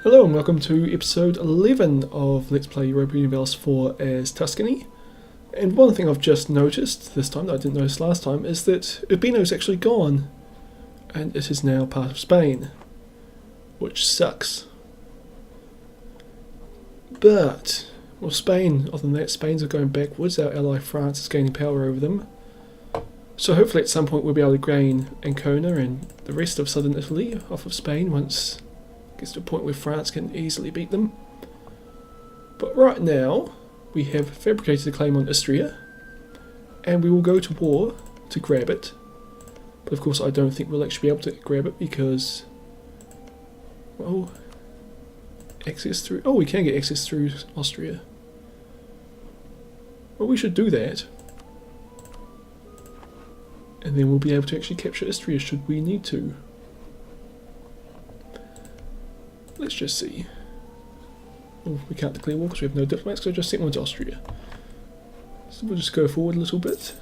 Hello and welcome to episode 11 of Let's Play Europa Universalis 4 as Tuscany. And one thing I've just noticed this time that I didn't notice last time is that Urbino's actually gone. And it is now part of Spain. Which sucks. But, well, Spain, other than that, Spain's going backwards. Our ally France is gaining power over them. So hopefully at some point we'll be able to gain Ancona and the rest of southern Italy off of Spain once gets to a point where France can easily beat them. But right now, we have fabricated a claim on Istria, and we will go to war to grab it. But of course I don't think we'll actually be able to grab it because, well, access through, oh, we can get access through Austria. Well, we should do that. And then we'll be able to actually capture Istria should we need to. Let's just see. Oh, we can't declare war because we have no diplomats, so I just sent one to Austria. So we'll just go forward a little bit.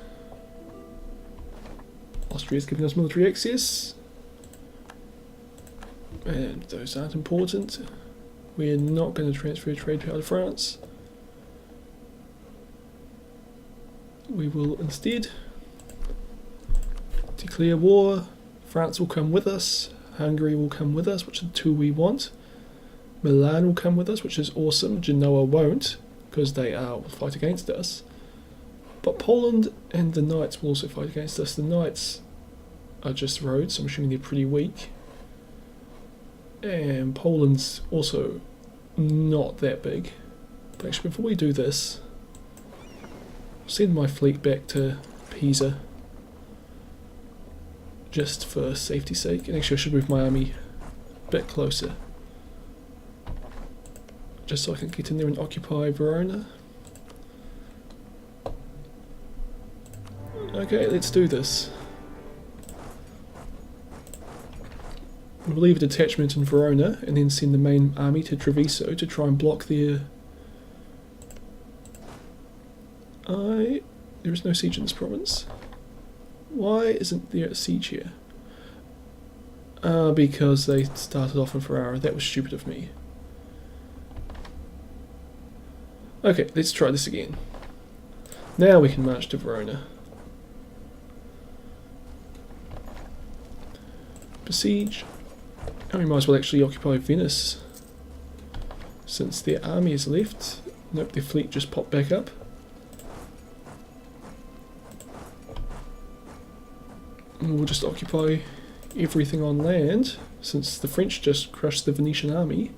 Austria's giving us military access. And those aren't important. We're not going to transfer trade power to France. We will instead declare war. France will come with us. Hungary will come with us, which are the two we want. Milan will come with us, which is awesome. Genoa won't, because they will fight against us. But Poland and the Knights will also fight against us. The Knights are just roads, so I'm assuming they're pretty weak. And Poland's also not that big. But actually, before we do this, I'll send my fleet back to Pisa, just for safety's sake. And actually I should move my army a bit closer, just so I can get in there and occupy Verona. Okay, let's do this. We'll leave a detachment in Verona and then send the main army to Treviso to try and block their... There is no siege in this province. Why isn't there a siege here? Because they started off in Ferrara. That was stupid of me. Okay, let's try this again. Now we can march to Verona. Besiege. And we might as well actually occupy Venice, since their army is left. Nope, their fleet just popped back up. And we'll just occupy everything on land, since the French just crushed the Venetian army.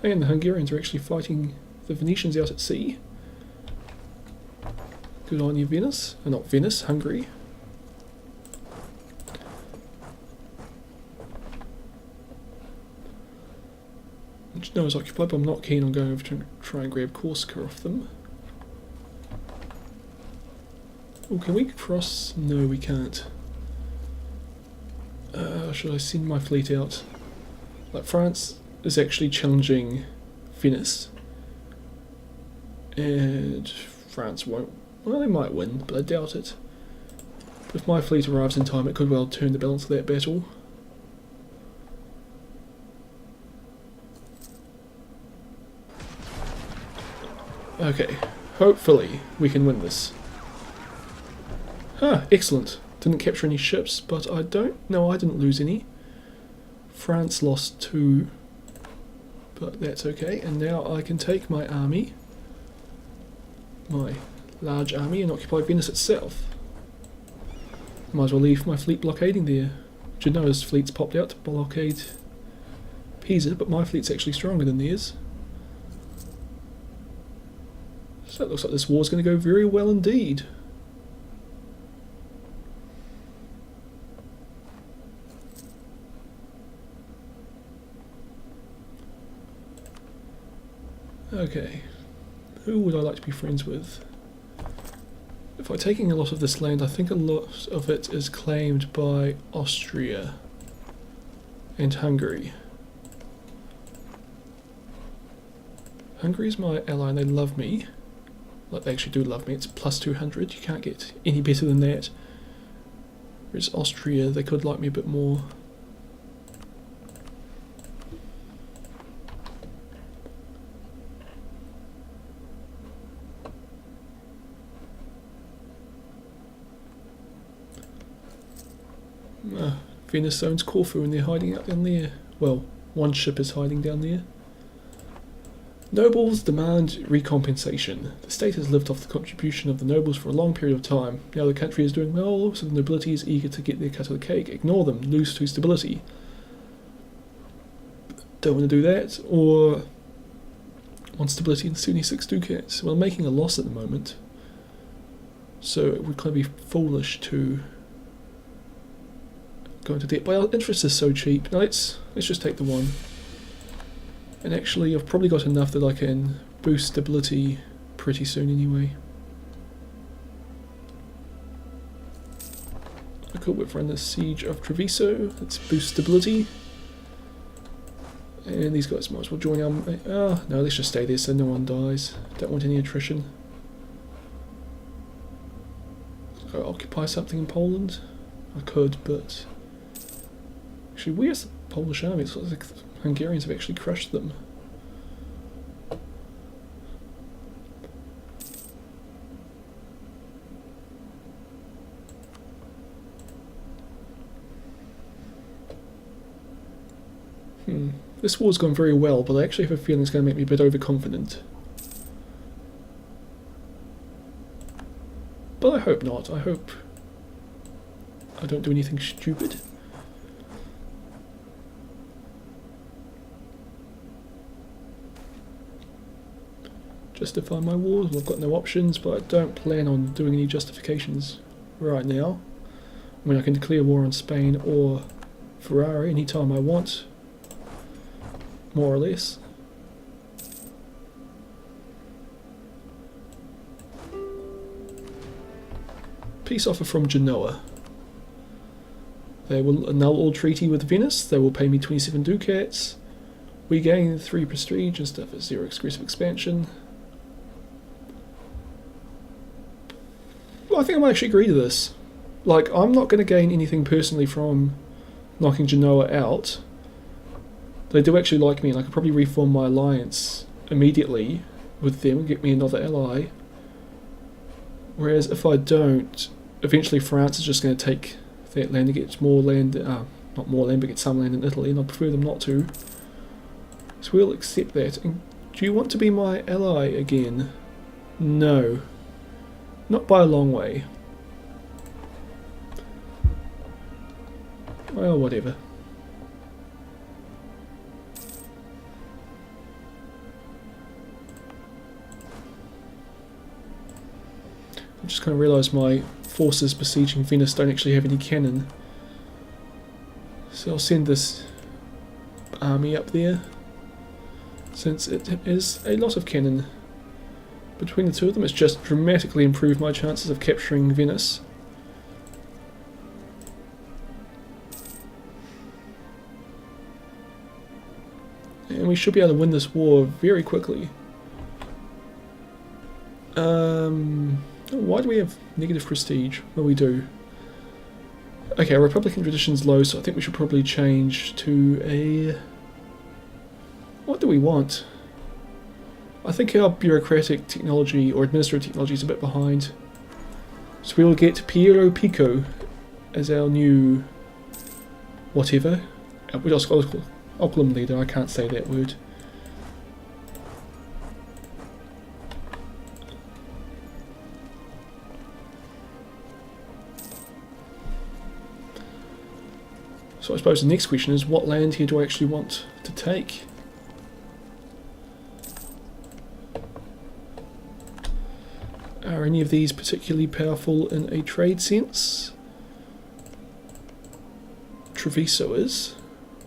And the Hungarians are actually fighting the Venetians out at sea. Good on you, Venice. Not Venice, Hungary. Genoa is occupied, but I'm not keen on going over to try and grab Corsica off them. Oh, can we cross? No, we can't. Should I send my fleet out? Like, France is actually challenging Venice. And France won't. Well, they might win, but I doubt it. But if my fleet arrives in time, it could well turn the balance of that battle. Okay, hopefully we can win this. Ah, excellent. Didn't capture any ships, but I didn't lose any. France lost 2, but that's okay. And now I can take my army, my large army, and occupy Venice itself. Might as well leave my fleet blockading there. Genoa's fleet's popped out to blockade Pisa, but my fleet's actually stronger than theirs. So it looks like this war's going to go very well indeed. Okay, who would I like to be friends with? If I'm taking a lot of this land, I think a lot of it is claimed by Austria and Hungary. Hungary's my ally and they love me. Like, they actually do love me. It's plus 200. You can't get any better than that. Whereas Austria, they could like me a bit more. Venice owns Corfu and they're hiding out down there. Well, one ship is hiding down there. Nobles demand recompensation. The state has lived off the contribution of the nobles for a long period of time. Now the country is doing well, so the nobility is eager to get their cut of the cake. Ignore them, lose to stability. Don't want to do that, or want stability and 76 ducats. Well, I'm making a loss at the moment, so it would kind of be foolish to go into debt. But our interest is so cheap. Now let's just take the one. And actually, I've probably got enough that I can boost stability pretty soon anyway. Cool, we've run the Siege of Treviso. Let's boost stability. And these guys might as well join our... Oh, no, let's just stay there so no one dies. Don't want any attrition. Go occupy something in Poland? I could, but... Actually, where's the Polish army? It's like the Hungarians have actually crushed them. This war's gone very well, but I actually have a feeling it's going to make me a bit overconfident. But I hope not. I hope I don't do anything stupid. Justify my wars. Well, I've got no options, but I don't plan on doing any justifications right now. I mean, I can declare war on Spain or Ferrari anytime I want. More or less. Peace offer from Genoa. They will annul all treaty with Venice. They will pay me 27 ducats. We gain 3 prestige and stuff at 0 exclusive expansion. Well, I think I might actually agree to this. Like, I'm not going to gain anything personally from knocking Genoa out. They do actually like me, and I could probably reform my alliance immediately with them and get me another ally. Whereas if I don't, eventually France is just going to take that land and get more land, not more land, but get some land in Italy, and I prefer them not to. So we'll accept that. And do you want to be my ally again? No. Not by a long way. Well, whatever. I just kind of realised my forces besieging Venice don't actually have any cannon. So I'll send this army up there, since it is a lot of cannon. Between the two of them, it's just dramatically improved my chances of capturing Venice. And we should be able to win this war very quickly. Why do we have negative prestige? Well, we do. Okay, our Republican tradition's low, so I think we should probably change to a... What do we want? I think our bureaucratic technology or administrative technology is a bit behind. So we will get Piero Pico as our new... whatever. I'll call him leader, I can't say that word. So I suppose the next question is, what land here do I actually want to take? Are any of these particularly powerful in a trade sense? Treviso is.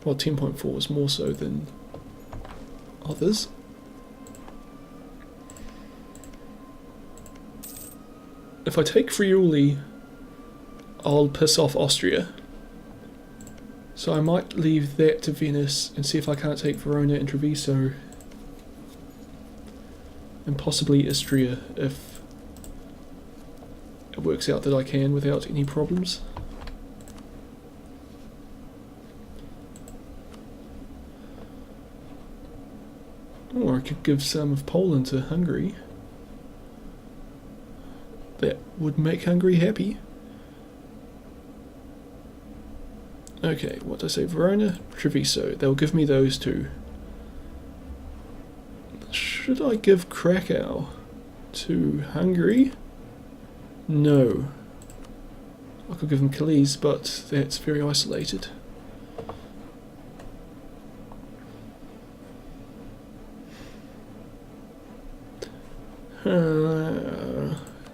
Well, 10.4 is more so than others. If I take Friuli, I'll piss off Austria. So I might leave that to Venice and see if I can't take Verona and Treviso. And possibly Istria if it works out that I can without any problems. Or I could give some of Poland to Hungary. That would make Hungary happy. Okay, what did I say? Verona, Treviso. They'll give me those two. Should I give Krakow to Hungary? No. I could give them Kalisz, but that's very isolated.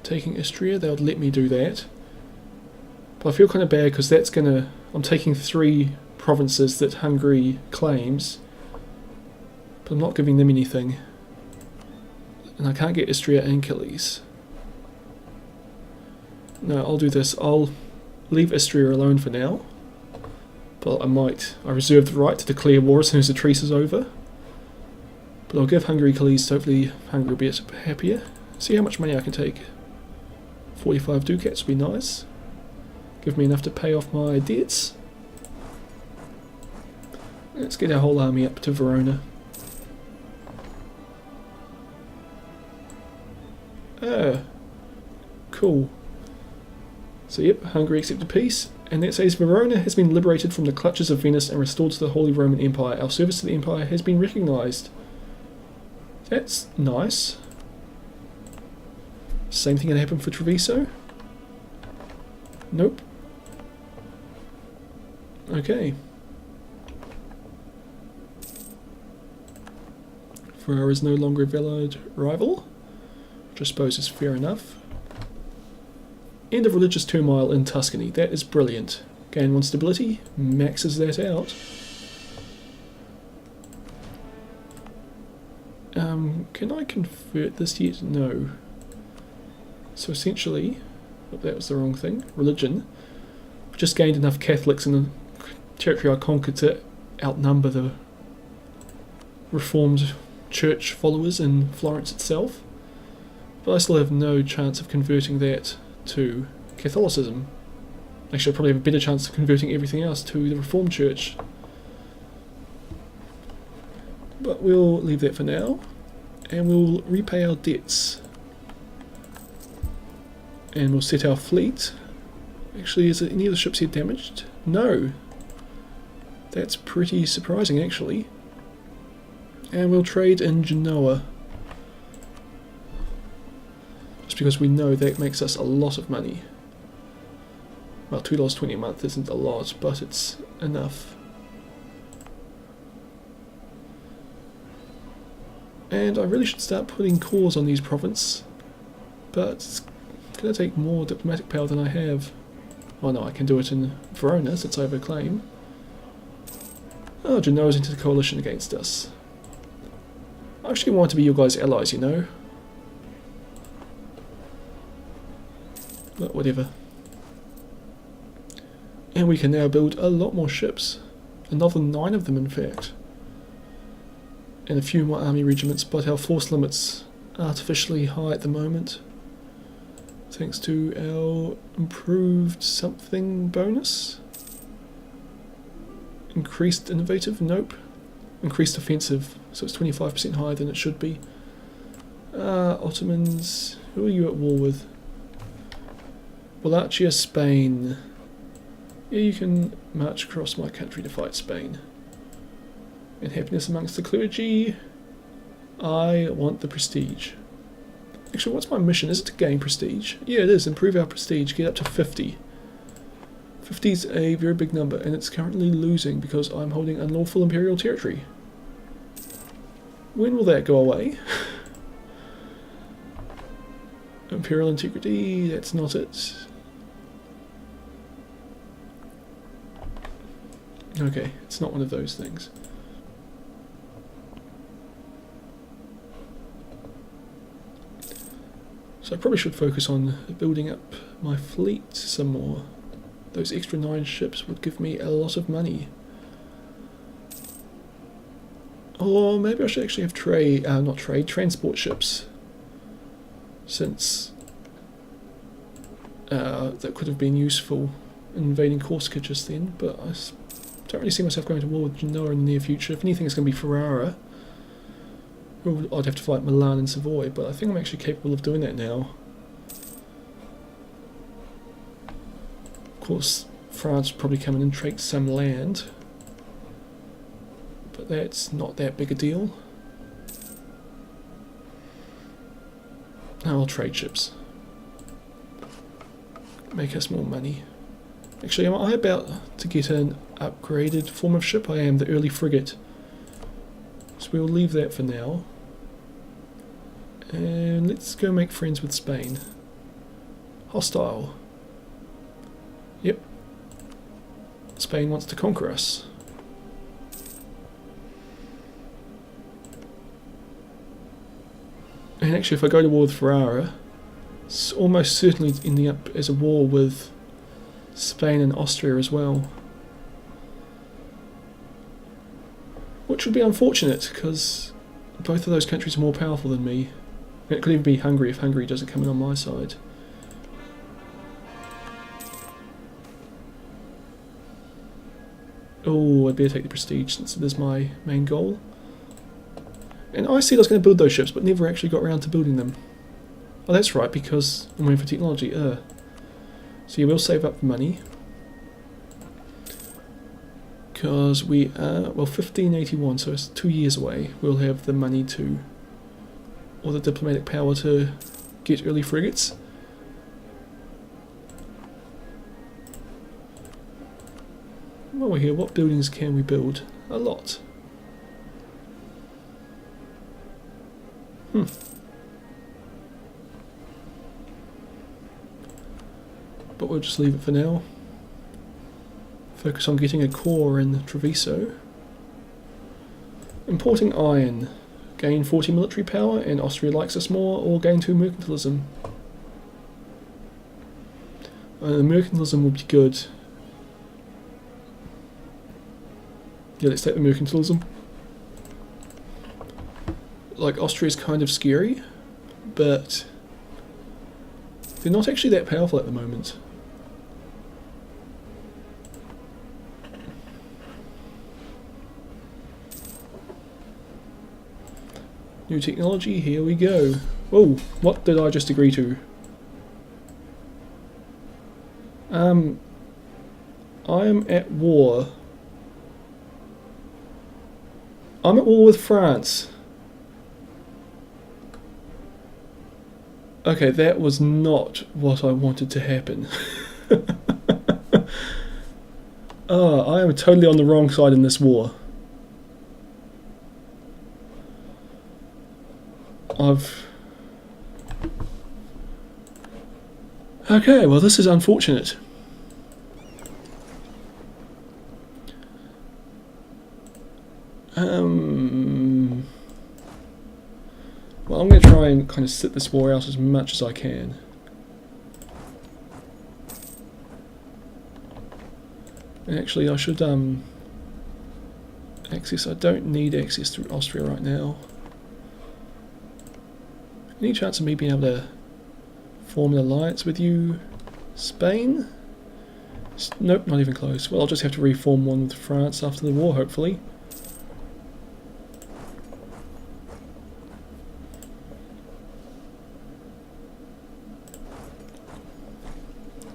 Taking Istria, they would let me do that. But I feel kind of bad because that's gonna... I'm taking 3 provinces that Hungary claims, but I'm not giving them anything. And I can't get Istria and Kalisz. No, I'll do this. I'll leave Istria alone for now. But I reserve the right to declare war as soon as the truce is over. But I'll give Hungary Kalisz, so hopefully Hungary will be a bit happier. See how much money I can take. 45 ducats would be nice. Give me enough to pay off my debts. Let's get our whole army up to Verona. Cool. So yep, Hungary accepted peace, and that says Verona has been liberated from the clutches of Venice and restored to the Holy Roman Empire. Our service to the Empire has been recognised. That's nice. Same thing that happened for Treviso? Nope. Okay. Ferrara is no longer a valid rival, which I suppose is fair enough. End of religious turmoil in Tuscany. That is brilliant. Gain 1 stability, maxes that out. Can I convert this yet? No. So essentially, oh, that was the wrong thing. Religion. I've just gained enough Catholics in the territory I conquered to outnumber the Reformed Church followers in Florence itself. But I still have no chance of converting that to Catholicism. Actually, I probably have a better chance of converting everything else to the Reformed Church. But we'll leave that for now. And we'll repay our debts. And we'll set our fleet. Actually, is any of the ships here damaged? No. That's pretty surprising, actually. And we'll trade in Genoa. Just because we know that makes us a lot of money. Well, $2.20 a month isn't a lot, but it's enough. And I really should start putting cores on these provinces, but it's going to take more diplomatic power than I have. Oh no, I can do it in Verona since I have a claim. Oh, Genoa's into the coalition against us. I actually want to be your guys' allies, you know. But whatever. And we can now build a lot more ships. Another 9 of them, in fact. And a few more army regiments, but our force limit's artificially high at the moment. Thanks to our improved something bonus. Increased innovative? Nope. Increased offensive, so it's 25% higher than it should be. Ottomans, who are you at war with? Wallachia, Spain. Yeah, you can march across my country to fight Spain. And happiness amongst the clergy. I want the prestige. Actually, what's my mission? Is it to gain prestige? Yeah, it is. Improve our prestige. Get up to 50. 50 is a very big number, and it's currently losing because I'm holding unlawful imperial territory. When will that go away? Imperial integrity, that's not it. Okay, it's not one of those things. So I probably should focus on building up my fleet some more. Those extra 9 ships would give me a lot of money. Or maybe I should actually have transport ships. Since that could have been useful in invading Corsica just then, but I don't really see myself going to war with Genoa in the near future. If anything, it's going to be Ferrara. Or I'd have to fight Milan and Savoy, but I think I'm actually capable of doing that now. Of course, France will probably come in and take some land, but that's not that big a deal. I'll trade ships. Make us more money. Actually, am I about to get an upgraded form of ship? I am, the early frigate. So we'll leave that for now. And let's go make friends with Spain. Hostile. Yep. Spain wants to conquer us. And actually, if I go to war with Ferrara, it's almost certainly ending up as a war with Spain and Austria as well. Which would be unfortunate, because both of those countries are more powerful than me. And it could even be Hungary if Hungary doesn't come in on my side. Oh, I'd better take the prestige since it is my main goal. And I said I was going to build those ships, but never actually got around to building them. Oh, that's right, because I'm waiting for technology. So you will save up the money. Because we are, well, 1581, so it's 2 years away. We'll have the money to, or the diplomatic power to get early frigates. While we're here, what buildings can we build? A lot. But we'll just leave it for now. Focus on getting a core in Treviso. Importing iron. Gain 40 military power and Austria likes us more, or gain 2 mercantilism. The mercantilism will be good. Yeah, let's take the mercantilism. Like, Austria is kind of scary, but they're not actually that powerful at the moment. New technology, here we go. Whoa, what did I just agree to? I am at war. I'm at war with France. Okay, that was not what I wanted to happen. I am totally on the wrong side in this war. Okay, well, this is unfortunate. Well, I'm going to try and kind of sit this war out as much as I can. And actually, I should access. I don't need access through Austria right now. Any chance of me being able to form an alliance with you, Spain? Nope, not even close. Well, I'll just have to reform one with France after the war, hopefully.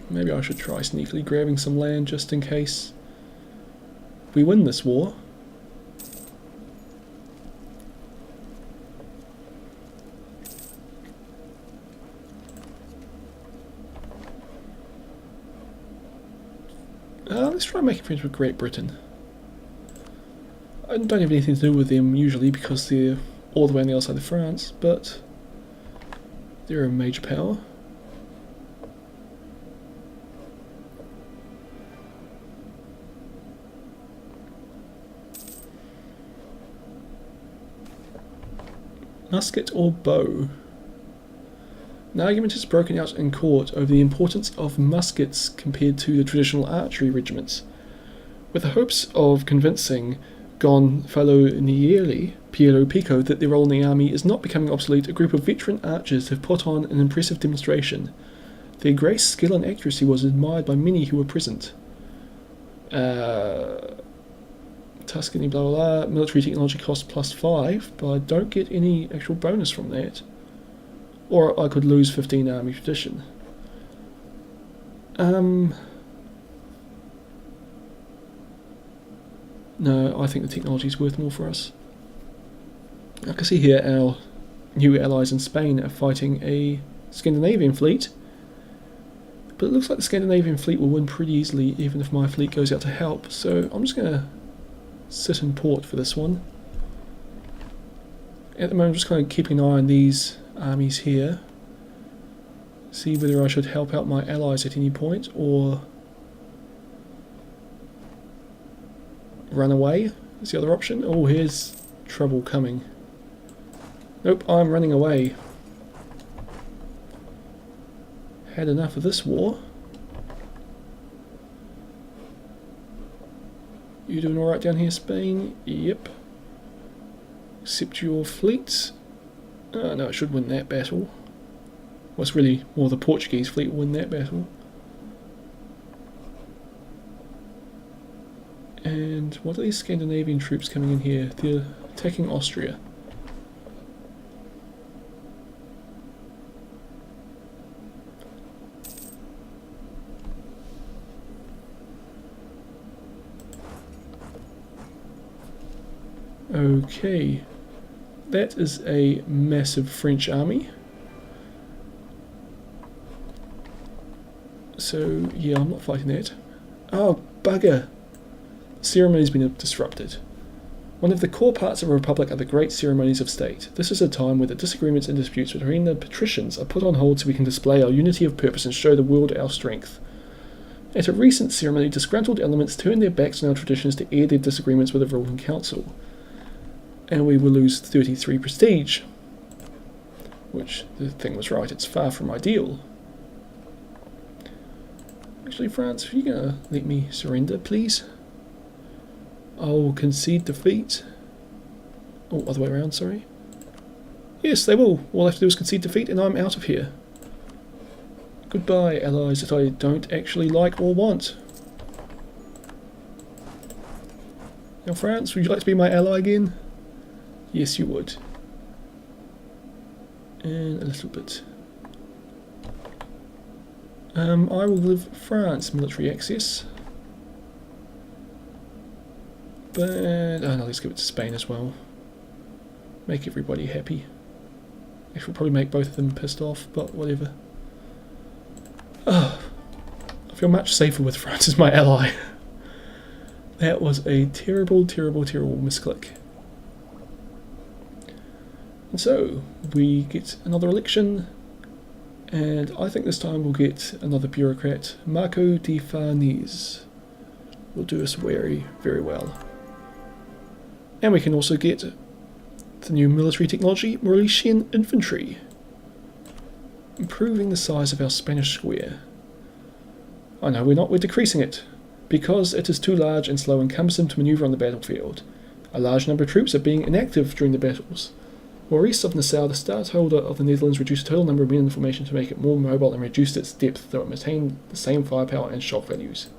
Maybe I should try sneakily grabbing some land just in case we win this war. Let's try making friends with Great Britain. I don't have anything to do with them usually because they're all the way on the other side of France, but they're a major power. Musket or bow? An argument is broken out in court over the importance of muskets compared to the traditional archery regiments. With the hopes of convincing Gonfalonieri, Piero Pico, that their role in the army is not becoming obsolete, a group of veteran archers have put on an impressive demonstration. Their grace, skill and accuracy was admired by many who were present. Tuscany, blah blah blah, military technology cost +5, but I don't get any actual bonus from that. Or I could lose 15 army tradition. No, I think the technology is worth more for us. I can see here our new allies in Spain are fighting a Scandinavian fleet. But it looks like the Scandinavian fleet will win pretty easily even if my fleet goes out to help. So I'm just going to sit in port for this one. At the moment I'm just kind of keeping an eye on these armies here. See whether I should help out my allies at any point or run away is the other option. Oh, here's trouble coming. Nope, I'm running away. Had enough of this war. You doing alright down here, Spain? Yep. Except your fleet. No, it should win that battle. Well, it's really more the Portuguese fleet will win that battle. And what are these Scandinavian troops coming in here? They're attacking Austria. Okay, that is a massive French army. So, yeah, I'm not fighting that. Oh, bugger! Ceremony's been disrupted. One of the core parts of a republic are the great ceremonies of state. This is a time where the disagreements and disputes between the patricians are put on hold so we can display our unity of purpose and show the world our strength. At a recent ceremony, disgruntled elements turned their backs on our traditions to air their disagreements with the ruling council. And we will lose 33 prestige. Which, the thing was right, it's far from ideal. Actually, France, are you going to let me surrender, please? I'll concede defeat. Oh, other way around, sorry. Yes, they will. All I have to do is concede defeat and I'm out of here. Goodbye, allies that I don't actually like or want. Now, France, would you like to be my ally again? Yes, you would. And a little bit. I will give France military access. But, no, let's give it to Spain as well. Make everybody happy. Actually, we'll probably make both of them pissed off, but whatever. Oh, I feel much safer with France as my ally. That was a terrible, terrible, terrible misclick. And so, we get another election, and I think this time we'll get another bureaucrat, Marco de Farnese. Will do us very, very well. And we can also get the new military technology, Venetian infantry, improving the size of our Spanish square. Oh no, we're decreasing it, because it is too large and slow and cumbersome to manoeuvre on the battlefield. A large number of troops are being inactive during the battles. Maurice of Nassau, the stadtholder of the Netherlands, reduced the total number of men in formation to make it more mobile and reduced its depth, though it maintained the same firepower and shot values.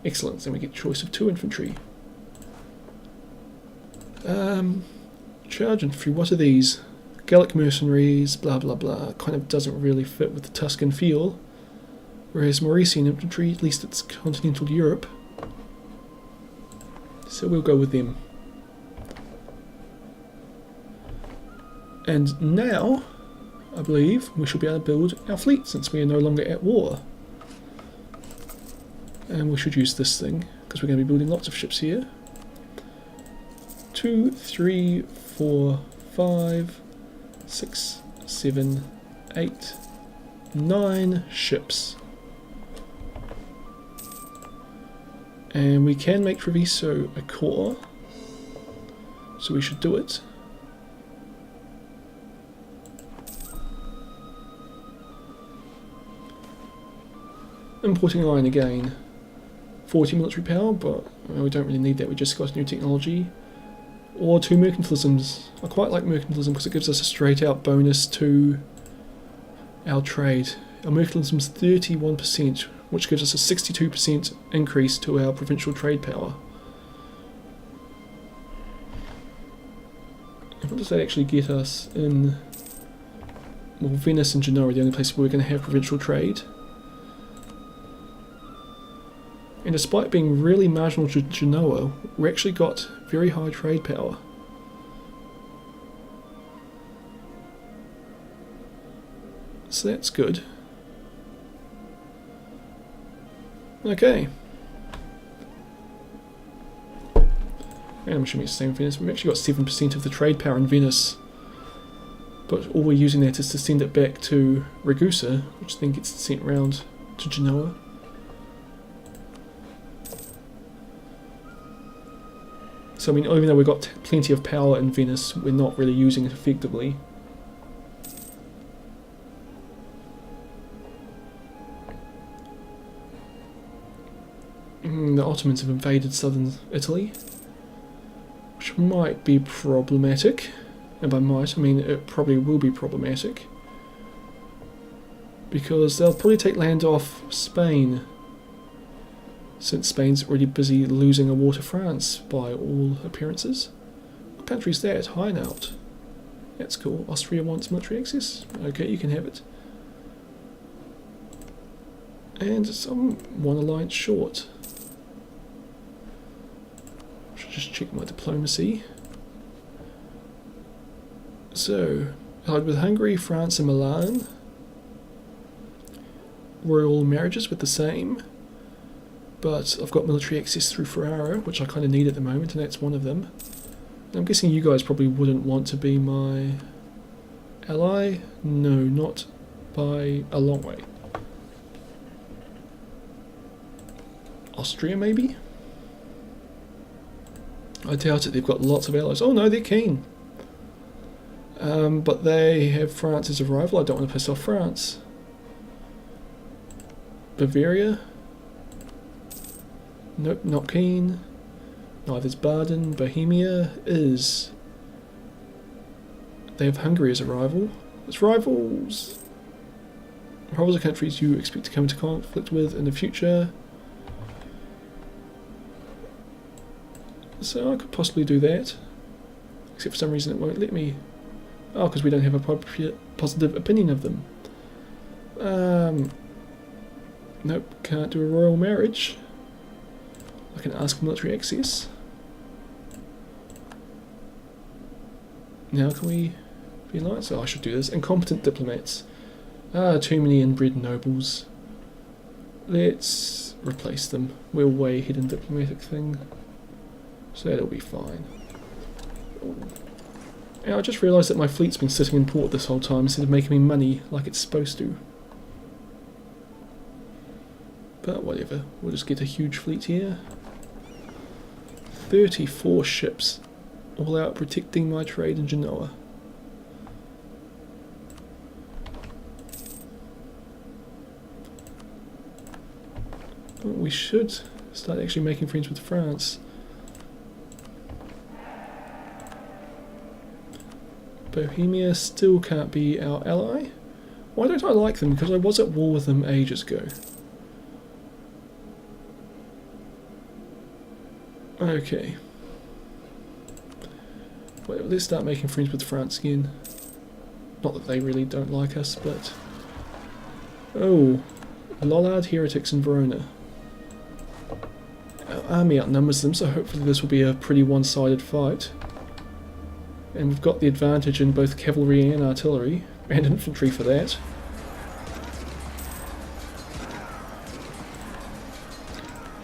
Excellent, then we get choice of 2 infantry. Charge infantry, what are these? Gallic mercenaries, blah blah blah, kind of doesn't really fit with the Tuscan feel. Whereas Mauritian infantry, at least it's continental Europe. So we'll go with them. And now, I believe, we should be able to build our fleet since we are no longer at war. And we should use this thing, because we're going to be building lots of ships here. 2, 3, 4, 5, 6, 7, 8, 9 ships. And we can make Treviso a core, so we should do it. Importing iron again. 40 military power, but we don't really need that, we just got new technology. Or 2 mercantilisms. I quite like mercantilism because it gives us a straight out bonus to our trade. Our mercantilism is 31%, which gives us a 62% increase to our provincial trade power. And what does that actually get us in... Well, Venice and Genoa are the only places where we're going to have provincial trade. And despite being really marginal to Genoa, we actually got very high trade power. So that's good. Okay. And I'm assuming it's the same for Venice. We've actually got 7% of the trade power in Venice. But all we're using that is to send it back to Ragusa, which then gets sent round to Genoa. So I mean, even though we've got plenty of power in Venice, we're not really using it effectively. The Ottomans have invaded southern Italy, which might be problematic. And by might, I mean it probably will be problematic. Because they'll probably take land off Spain, since Spain's already busy losing a war to France by all appearances. What country's that? Hainaut. That's cool. Austria wants military access. Okay, you can have it. And some one alliance short. Should just check my diplomacy. So, allied with Hungary, France and Milan. Royal marriages with the same. But I've got military access through Ferrara, which I kind of need at the moment, and that's one of them. I'm guessing you guys probably wouldn't want to be my ally. No, not by a long way. Austria, maybe? I doubt it, they've got lots of allies. Oh no, they're keen. But they have France as a rival. I don't want to piss off France. Bavaria? Nope, not keen. Neither's Baden. Bohemia is. They have Hungary as a rival. It's rivals. Rivals are countries you expect to come into conflict with in the future. So I could possibly do that. Except for some reason it won't let me. Oh, because we don't have a positive opinion of them. Nope, can't do a royal marriage. I can ask for military access. Now can we be alliance? Oh, I should do this. Incompetent diplomats. Too many inbred nobles. Let's replace them. We're way ahead in diplomatic thing. So that'll be fine. Now I just realised that my fleet's been sitting in port this whole time instead of making me money like it's supposed to. But whatever, we'll just get a huge fleet here. 34 ships, all out protecting my trade in Genoa. We should start actually making friends with France. Bohemia still can't be our ally. Why don't I like them? Because I was at war with them ages ago. Okay. Well, let's start making friends with France again. Not that they really don't like us, but... Oh, Lollard heretics in Verona. Our army outnumbers them, so hopefully this will be a pretty one-sided fight. And we've got the advantage in both cavalry and artillery, and infantry for that.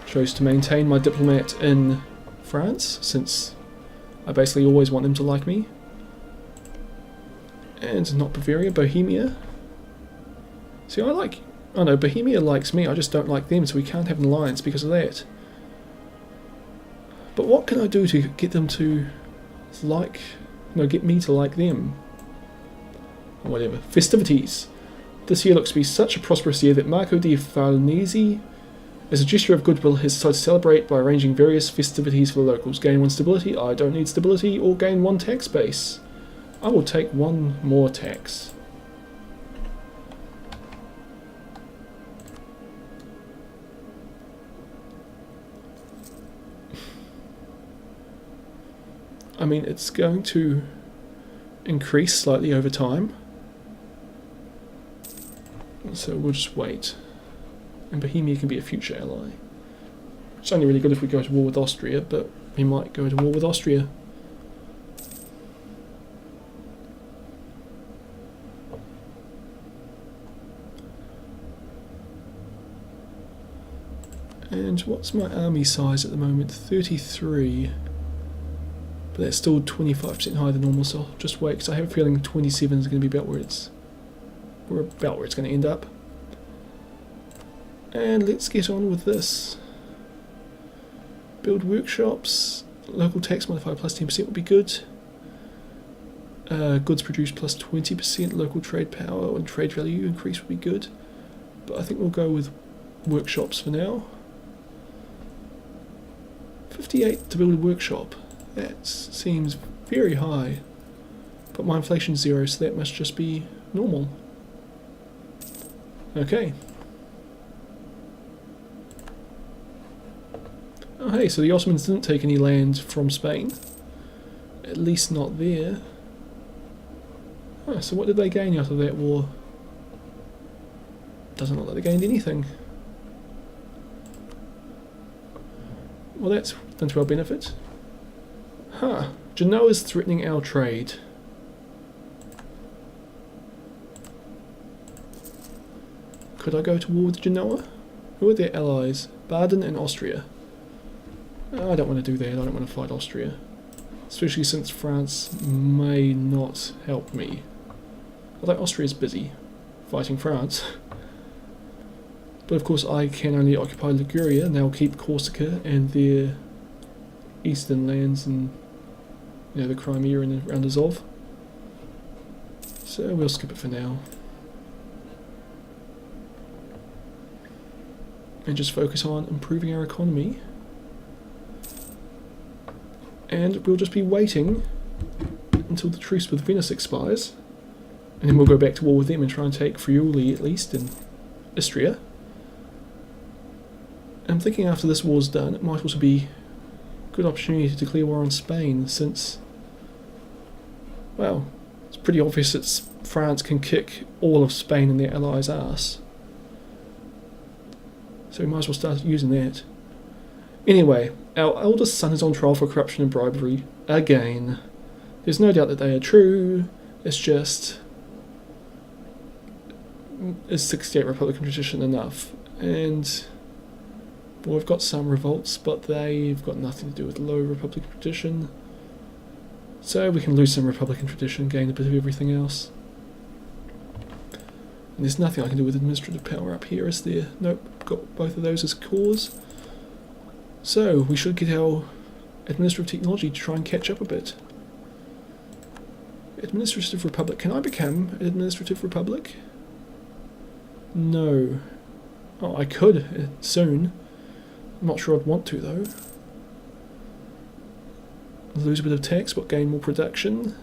Chose to maintain my diplomat in France, since I basically always want them to like me. And not Bavaria, Bohemia. See, I like... Oh no, Bohemia likes me, I just don't like them, so we can't have an alliance because of that. But what can I do to get them to like... No, get me to like them. Or whatever. Festivities. This year looks to be such a prosperous year that Marco di Farnese, as a gesture of goodwill, has decided to celebrate by arranging various festivities for the locals. Gain 1 stability, I don't need stability, or gain 1 tax base. I will take 1 more tax. I mean, it's going to increase slightly over time. So we'll just wait. And Bohemia can be a future ally. It's only really good if we go to war with Austria, but we might go to war with Austria. And what's my army size at the moment? 33. But that's still 25% higher than normal, so I'll just wait, because I have a feeling 27 is going to be about where it's going to end up. And let's get on with this. Build workshops. Local tax modifier plus 10% would be good. Goods produced plus 20%. Local trade power and trade value increase would be good. But I think we'll go with workshops for now. 58 to build a workshop. That seems very high. But my inflation's 0, so that must just be normal. Okay. Oh hey, so the Ottomans didn't take any land from Spain. At least not there. Oh, so what did they gain out of that war? Doesn't look like they gained anything. Well, that's done to our benefit. Huh. Genoa's threatening our trade. Could I go to war with Genoa? Who are their allies? Baden and Austria. I don't want to do that. I don't want to fight Austria. Especially since France may not help me. Although Austria's busy fighting France. But of course I can only occupy Liguria, and they'll keep Corsica and their eastern lands and the Crimea and around Azov. So we'll skip it for now. And just focus on improving our economy. And we'll just be waiting until the truce with Venice expires. And then we'll go back to war with them and try and take Friuli at least in Istria. I'm thinking after this war's done, it might also be a good opportunity to declare war on Spain, since, well, it's pretty obvious that France can kick all of Spain and their allies' arse. So we might as well start using that. Anyway, our eldest son is on trial for corruption and bribery again. There's no doubt that they are true. It's just, is 68 Republican tradition enough? And well, we've got some revolts, but they've got nothing to do with low Republican tradition. So we can lose some Republican tradition, gain a bit of everything else. And there's nothing I can do with administrative power up here, is there? Nope, got both of those as cause. So we should get our administrative technology to try and catch up a bit. Administrative Republic. Can I become an administrative republic? No. Oh, I could soon. I'm not sure I'd want to though. Lose a bit of tax but gain more production.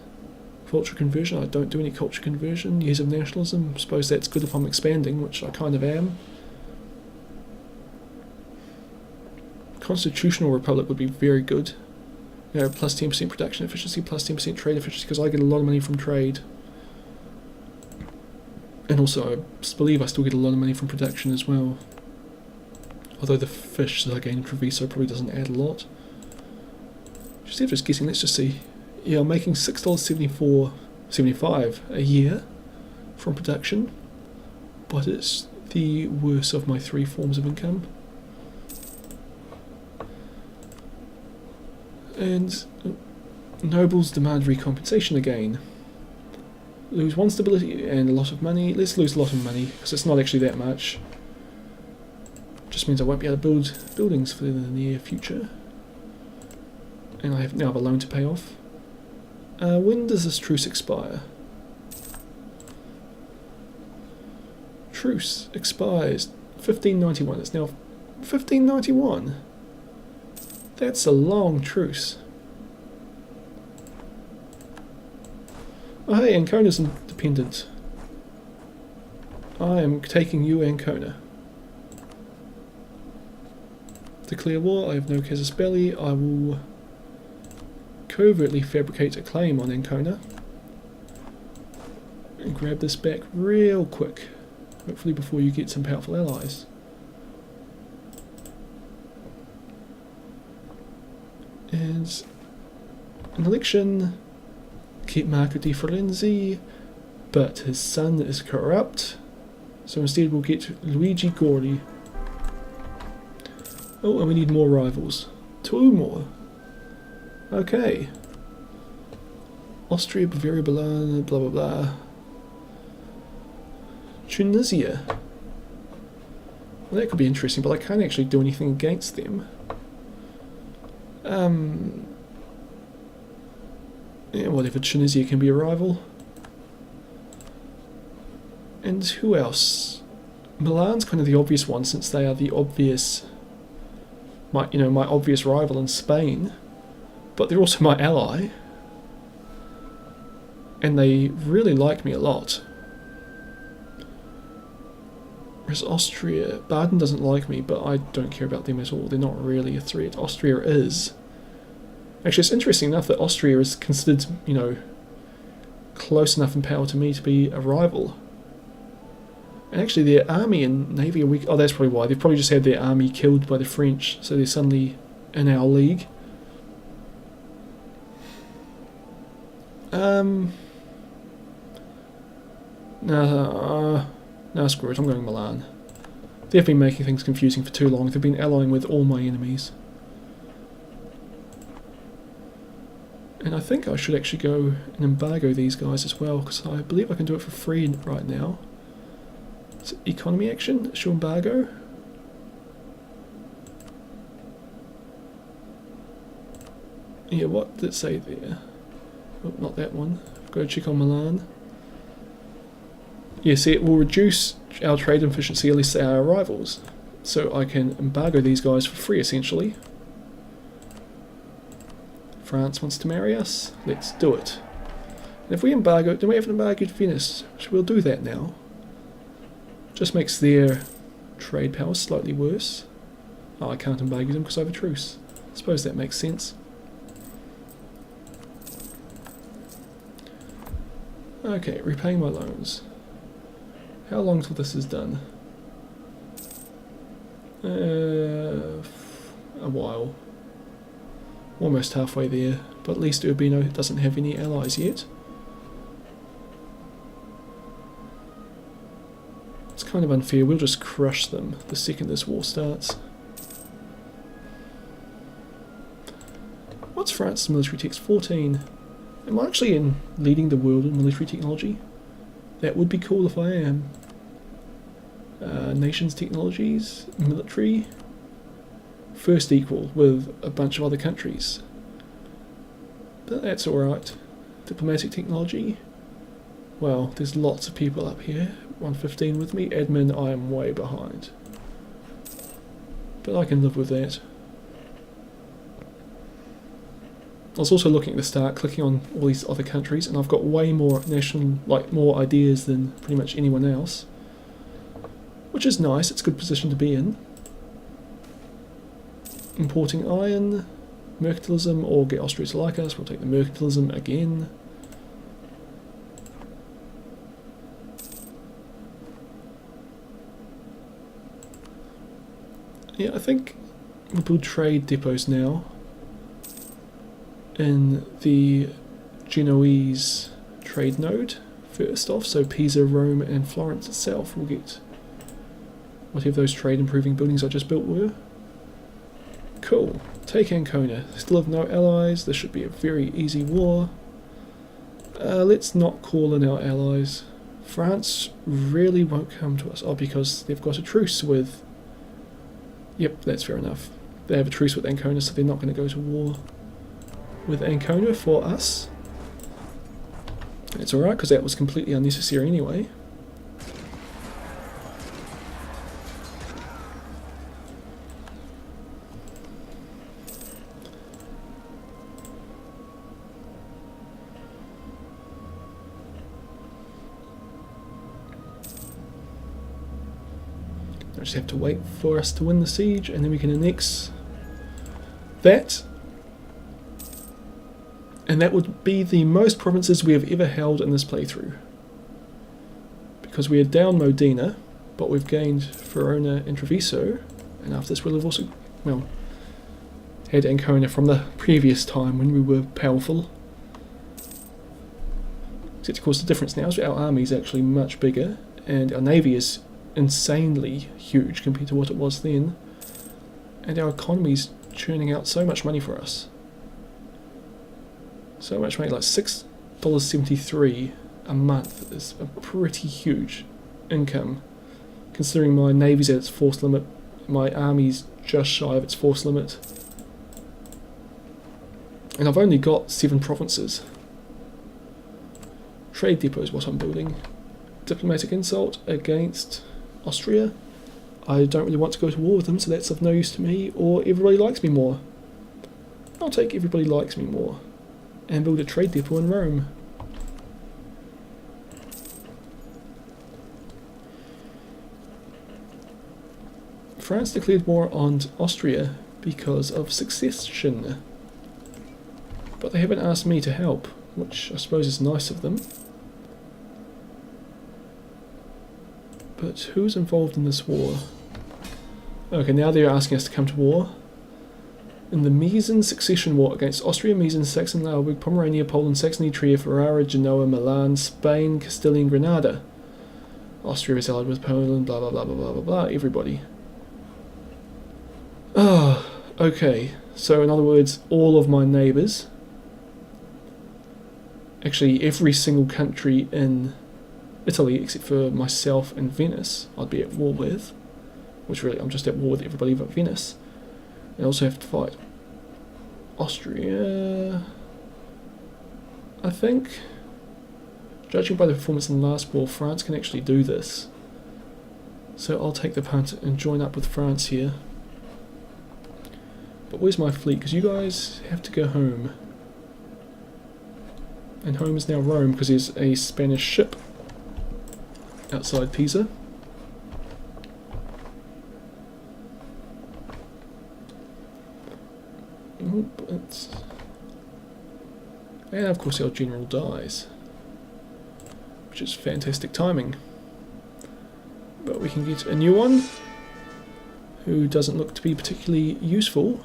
Culture conversion. I don't do any culture conversion. Years of nationalism. Suppose that's good if I'm expanding, which I kind of am. Constitutional Republic would be very good. Plus 10% production efficiency, plus 10% trade efficiency, because I get a lot of money from trade. And also, I believe I still get a lot of money from production as well. Although the fish that I gain in Treviso probably doesn't add a lot. Just guessing, let's just see. Yeah, I'm making $6.75 a year from production. But it's the worst of my three forms of income. And nobles demand recompensation again. Lose one stability and a lot of money. Let's lose a lot of money, because it's not actually that much. Just means I won't be able to build buildings for the near future. And I now have a loan to pay off. When does this truce expire? Truce expires 1591. It's now 1591. That's a long truce. Oh hey, Ancona's independent. I am taking you, Ancona. Declare war. I have no casus belli. I will covertly fabricate a claim on Ancona. And grab this back real quick. Hopefully before you get some powerful allies. is an election. Keep Marco di Firenze, but his son is corrupt. So instead we'll get Luigi Gori. Oh, and we need more rivals. 2 more. Okay. Austria, Bavaria, Milan, blah blah blah. Tunisia. Well, that could be interesting, but I can't actually do anything against them. Yeah, whatever, Tunisia can be a rival. And who else? Milan's kind of the obvious one, since they are the obvious, my obvious rival in Spain. But they're also my ally. And they really like me a lot. Whereas Austria, Baden doesn't like me, but I don't care about them at all. They're not really a threat. Austria is. Actually, it's interesting enough that Austria is considered, close enough in power to me to be a rival. And actually their army and navy are weak. Oh, that's probably why. They've probably just had their army killed by the French, so they're suddenly in our league. No, screw it, I'm going Milan. They've been making things confusing for too long. They've been allying with all my enemies. And I think I should actually go and embargo these guys as well, because I believe I can do it for free right now. It's economy action, show embargo. Yeah, what did it say there? Oh, not that one. I've got to check on Milan. Yeah, see, it will reduce our trade efficiency, at least our rivals. So I can embargo these guys for free, essentially. France wants to marry us. Let's do it. And if we embargo, then we haven't embargoed Venice. So we'll do that now. Just makes their trade power slightly worse. Oh, I can't embargo them because I have a truce. I suppose that makes sense. Okay, repaying my loans. How long till this is done? A while. Almost halfway there, but at least Urbino doesn't have any allies yet. It's kind of unfair, we'll just crush them the second this war starts. What's France's military tech? 14. Am I actually leading the world in military technology? That would be cool if I am. Nations technologies, military, first equal with a bunch of other countries. But that's alright. Diplomatic technology. Well, there's lots of people up here. 115 with me. Admin, I am way behind. But I can live with that. I was also looking at the start, clicking on all these other countries, and I've got way more more ideas than pretty much anyone else. Which is nice, it's a good position to be in. Importing iron, mercantilism, or get Austria to like us, we'll take the mercantilism again. Yeah, I think we'll build trade depots now in the Genoese trade node first off, so Pisa, Rome and Florence itself will get whatever those trade improving buildings I just built were. Cool. Take Ancona. Still have no allies. This should be a very easy war. Let's not call in our allies. France really won't come to us. Oh, because they've got a truce with... Yep, that's fair enough. They have a truce with Ancona, so they're not going to go to war with Ancona for us. It's alright, because that was completely unnecessary anyway. I just have to wait for us to win the siege, and then we can annex that. And that would be the most provinces we have ever held in this playthrough. Because we are down Modena, but we've gained Verona and Treviso, and after this we'll have also, well, had Ancona from the previous time when we were powerful. Except of course the difference now is our army is actually much bigger and our navy is insanely huge compared to what it was then, and our economy's churning out so much money for us. So much money, like $6.73 a month is a pretty huge income, considering my navy's at its force limit, my army's just shy of its force limit, and I've only got 7 provinces. Trade depot is what I'm building. Diplomatic insult against Austria. I don't really want to go to war with them, so that's of no use to me, or everybody likes me more. I'll take everybody likes me more and build a trade depot in Rome. France declared war on Austria because of succession, but they haven't asked me to help, which I suppose is nice of them. But who's involved in this war? Okay, now they're asking us to come to war. In the Mesan Succession War against Austria, Mesan, Saxon, Lauburg, Pomerania, Poland, Saxony, Trier, Ferrara, Genoa, Milan, Spain, Castilian, Granada. Austria is allied with Poland, blah blah blah blah blah blah blah, everybody. Ah, okay. So in other words, all of my neighbours, actually every single country in Italy except for myself and Venice, I'd be at war with, which really I'm just at war with everybody but Venice. I also have to fight Austria. I think, judging by the performance in the last war, France can actually do this. So I'll take the punt and join up with France here. But where's my fleet? Because you guys have to go home. And home is now Rome because there's a Spanish ship outside Pisa. And of course our general dies, which is fantastic timing. But we can get a new one who doesn't look to be particularly useful.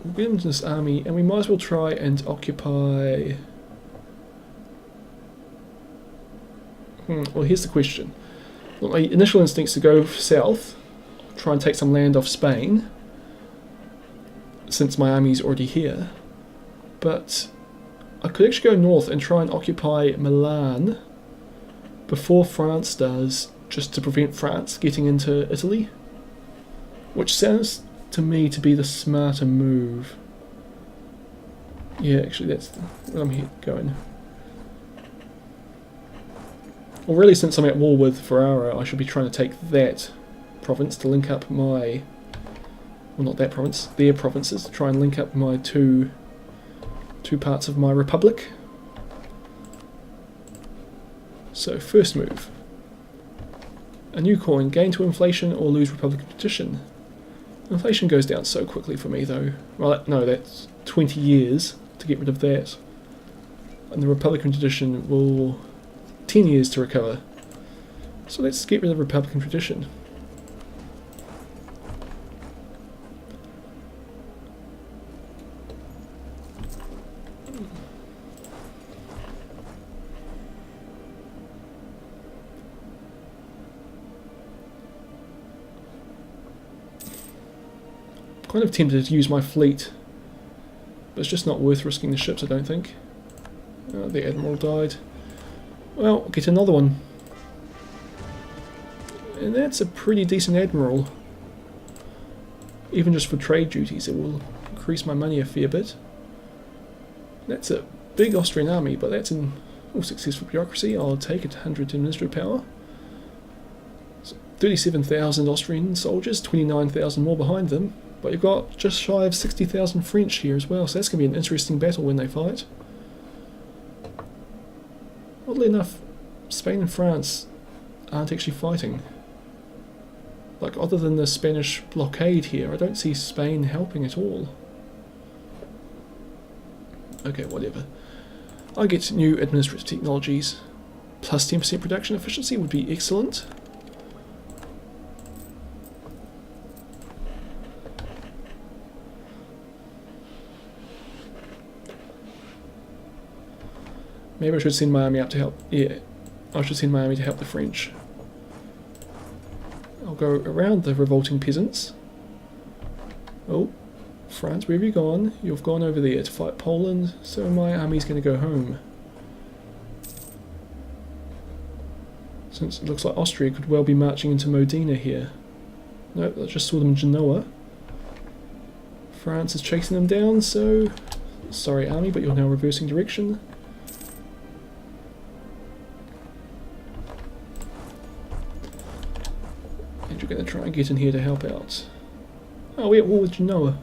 We'll get into this army and we might as well try and occupy... Well, here's the question. Well, my initial instinct is to go south, try and take some land off Spain, since my army's already here. But I could actually go north and try and occupy Milan before France does, just to prevent France getting into Italy, which sounds to me to be the smarter move. Yeah, actually that's where I'm going. Well, really, since I'm at war with Ferrara, I should be trying to take that province to link up my... Well, not that province, their provinces, to try and link up my two parts of my republic. So, first move. A new coin, gain to inflation or lose Republican tradition. Inflation goes down so quickly for me though. Well, no, that's 20 years to get rid of that. And the Republican tradition will 10 years to recover. So let's get rid of Republican tradition. Kind of tempted to use my fleet, but it's just not worth risking the ships, I don't think. The admiral died. Well, get another one. And that's a pretty decent admiral. Even just for trade duties, it will increase my money a fair bit. That's a big Austrian army, but that's in successful bureaucracy. I'll take it, 100 administrative power. 37,000 Austrian soldiers, 29,000 more behind them. But you've got just shy of 60,000 French here as well, so that's going to be an interesting battle when they fight. Oddly enough, Spain and France aren't actually fighting. Like, other than the Spanish blockade here, I don't see Spain helping at all. Okay, whatever. I get new administrative technologies. Plus 10% production efficiency would be excellent. Maybe I should send my army up to help. Yeah, I should send my army to help the French. I'll go around the revolting peasants. Oh, France, where have you gone? You've gone over there to fight Poland, so my army's going to go home. Since it looks like Austria could well be marching into Modena here. Nope, I just saw them in Genoa. France is chasing them down, so... Sorry army, but you're now reversing direction. And you're going to try and get in here to help out. Oh, we're at war with Genoa.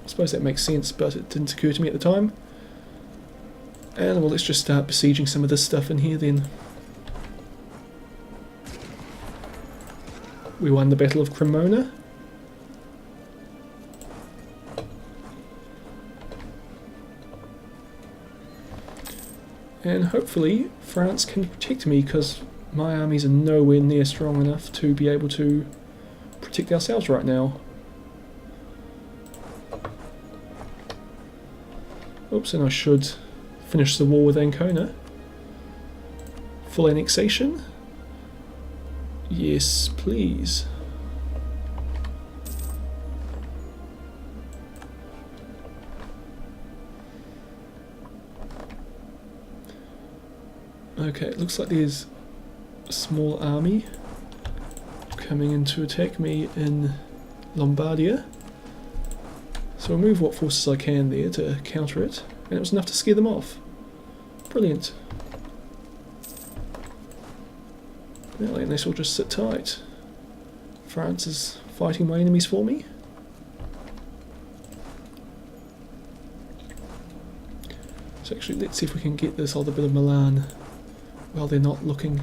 I suppose that makes sense, but it didn't occur to me at the time. And well, let's just start besieging some of this stuff in here then. We won the Battle of Cremona. And hopefully France can protect me, because my armies are nowhere near strong enough to be able to protect ourselves right now. Oops, and I should finish the war with Ancona. Full annexation? Yes, please. Okay, it looks like there's a small army coming in to attack me in Lombardia. So I'll move what forces I can there to counter it, and it was enough to scare them off. Brilliant. Well, and this will just sit tight. France is fighting my enemies for me. So actually, let's see if we can get this other bit of Milan while they're not looking.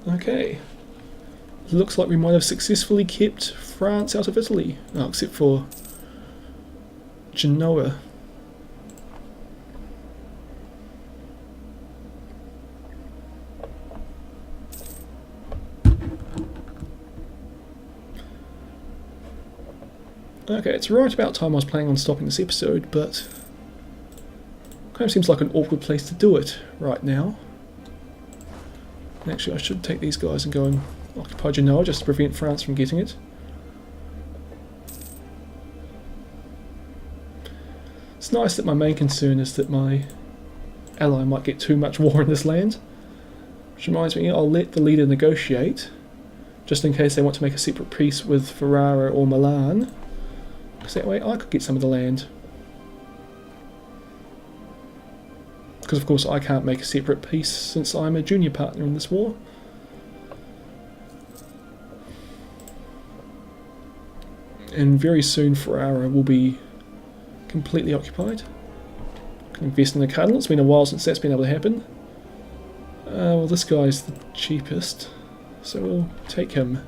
Okay. Looks like we might have successfully kept France out of Italy. Oh, except for Genoa. Okay, it's right about time I was planning on stopping this episode, but kind of seems like an awkward place to do it right now. Actually, I should take these guys and go and occupy Genoa just to prevent France from getting it. It's nice that my main concern is that my ally might get too much war in this land. Which reminds me, I'll let the leader negotiate, just in case they want to make a separate peace with Ferrara or Milan, because that way I could get some of the land. Because of course I can't make a separate peace since I'm a junior partner in this war. And very soon Ferrara will be completely occupied. I can invest in the Cardinal. It's been a while since that's been able to happen. Well, this guy's the cheapest, so we'll take him.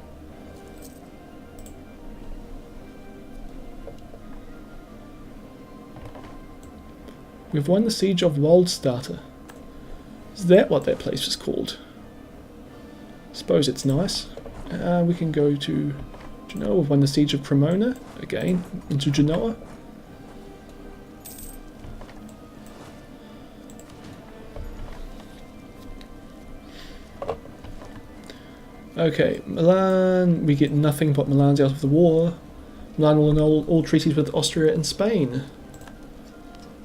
We've won the siege of Waldstarter. Is that what that place was called? Suppose it's nice. We can go to Genoa. We've won the siege of Cremona. Again, into Genoa. Okay, Milan. We get nothing but Milan's out of the war. Milan will annul all treaties with Austria and Spain.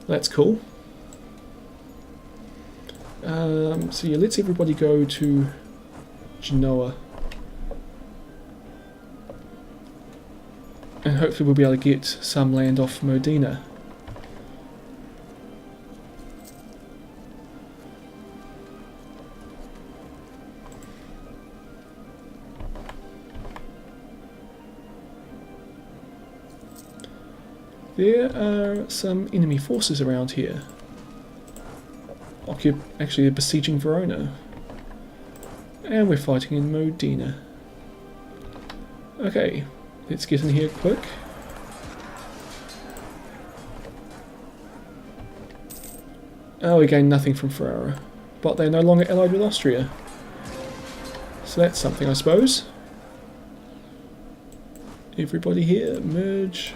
That's cool. So yeah, let's everybody go to Genoa. And hopefully we'll be able to get some land off Modena. There are some enemy forces around here. Actually, they're besieging Verona. And we're fighting in Modena. Okay, let's get in here quick. Oh, we gained nothing from Ferrara. But they're no longer allied with Austria. So that's something, I suppose. Everybody here, merge.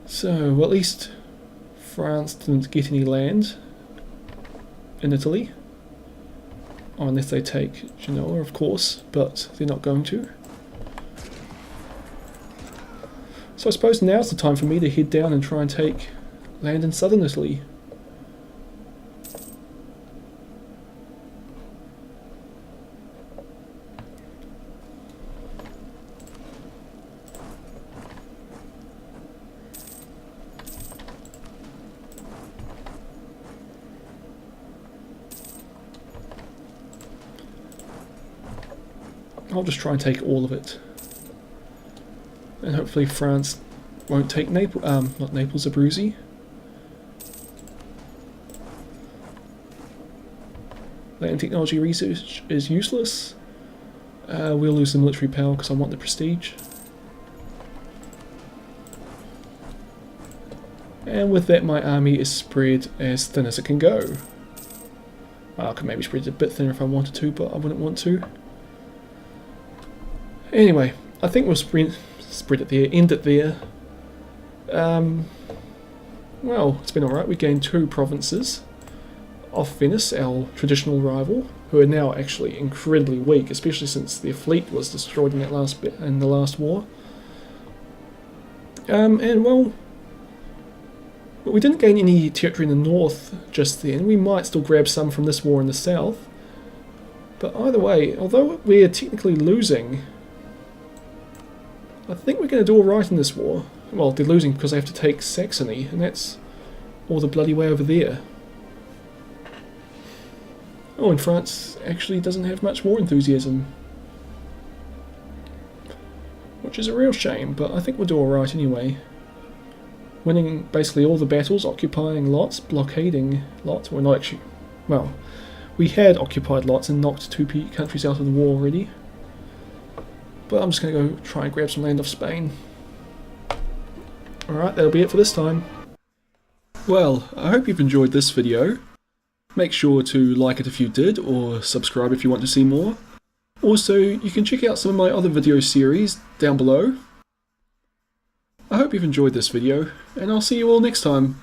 So, well, at least France didn't get any land in Italy. Oh, unless they take Genoa, of course, but they're not going to. So I suppose now's the time for me to head down and try and take land in southern Italy. I'll just try and take all of it. And hopefully France won't take not Naples, Abruzzi. Land technology research is useless. We'll lose the military power because I want the prestige. And with that, my army is spread as thin as it can go. Well, I could maybe spread it a bit thinner if I wanted to, but I wouldn't want to. Anyway, I think we'll spread it there, end it there. Well, it's been alright. We gained 2 provinces off Venice, our traditional rival, who are now actually incredibly weak, especially since their fleet was destroyed in that in the last war. And well, we didn't gain any territory in the north just then. We might still grab some from this war in the south. But either way, although we're technically losing, I think we're going to do alright in this war. Well, they're losing because they have to take Saxony, and that's all the bloody way over there. Oh, and France actually doesn't have much war enthusiasm. Which is a real shame, but I think we'll do alright anyway. Winning basically all the battles, occupying lots, blockading lots. Well, not actually. Well, we had occupied lots and knocked 2 countries out of the war already. But I'm just going to go try and grab some land off Spain. Alright, that'll be it for this time. Well, I hope you've enjoyed this video. Make sure to like it if you did, or subscribe if you want to see more. Also, you can check out some of my other video series down below. I hope you've enjoyed this video, and I'll see you all next time.